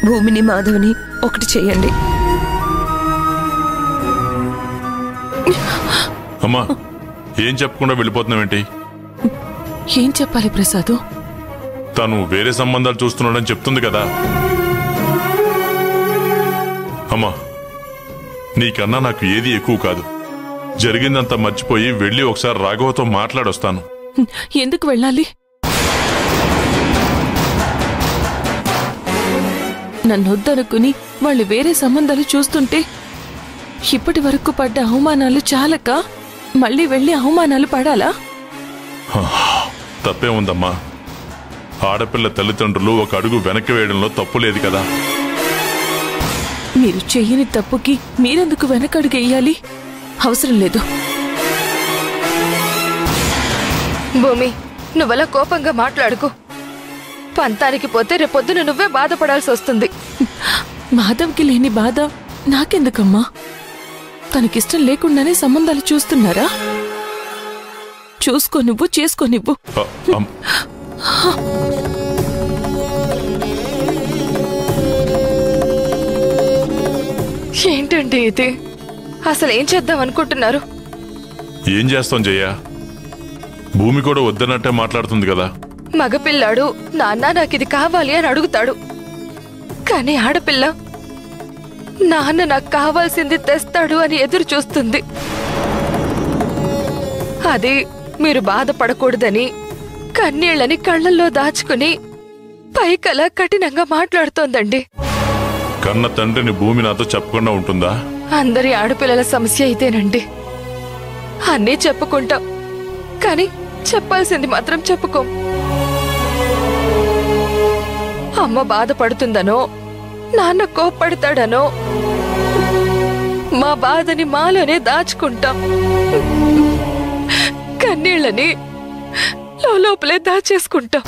భూమిని మాధవ్ని ఒకటి చేయండి. అమ్మా, ఏం చెప్పకుండా వెళ్ళిపోతున్నావేంటి? ఏం చెప్పాలి ప్రసాదు? తను వేరే సంబంధాలు చూస్తున్నాడని చెప్తుంది కదా. అమ్మా, నీకన్నా నాకు ఏది ఎక్కువ కాదు. జరిగిందంతా మర్చిపోయి వెళ్ళి ఒకసారి రాఘవతో మాట్లాడొస్తాను. ఎందుకు వెళ్ళాలి? నన్నొద్దనుకుని వాళ్ళు వేరే సంబంధాలు చూస్తుంటే ఇప్పటి వరకు పడ్డ అవమానాలు చాలక మళ్ళీ వెళ్ళి అవమానాలు పడాలా? తప్పే ఉందమ్మా. ఆడపిల్ల తల్లిదండ్రులు ఒక అడుగు వెనక్కి వేయడంలో తప్పు లేదు కదా. మీరు చెయ్యని తప్పుకి మీరెందుకు వెనకడుగు వేయాలి? అవసరం లేదు. భూమి, నువ్వలా కోపంగా మాట్లాడుకో. పంతానికి పోతే రేపొద్దున నువ్వే బాధపడాల్సి వస్తుంది. మాధవ్కి లేని బాధ నాకెందుకమ్మా? తనకిష్టం లేకుండానే సంబంధాలు చూస్తున్నారా? చూసుకోనివ్వు, చేసుకోనివ్వు. ఏంటండి ఇది? అసలు ఏం చేద్దాం అనుకుంటున్నారు? ఏం చేస్తాం జయ్యా? భూమి కూడా వద్దన్నట్టే మాట్లాడుతుంది కదా. మగపిల్లాడు నాన్న నాకిది కావాలి అని అడుగుతాడు, కానీ ఆడపిల్ల నాన్న నాకు కావాల్సింది తెస్తాడు అని ఎదురు చూస్తుంది. అది మీరు బాధపడకూడదని కన్నీళ్ళని కళ్ళల్లో దాచుకుని పైకలా కఠినంగా మాట్లాడుతోందండి. కన్న తండ్రిని భూమి నాతో చెప్పకుండా ఉంటుందా? అందరి ఆడపిల్లల సమస్య ఇదేనండి. అన్నీ చెప్పుకుంటాం, కానీ చెప్పాల్సింది మాత్రం చెప్పుకోం. అమ్మ బాధపడుతుందనో, నాన్న కోప్పడతాడనో మా బాధని మాలోనే దాచుకుంటాం. కన్నీళ్ళని లోపలే దాచేసుకుంటాం.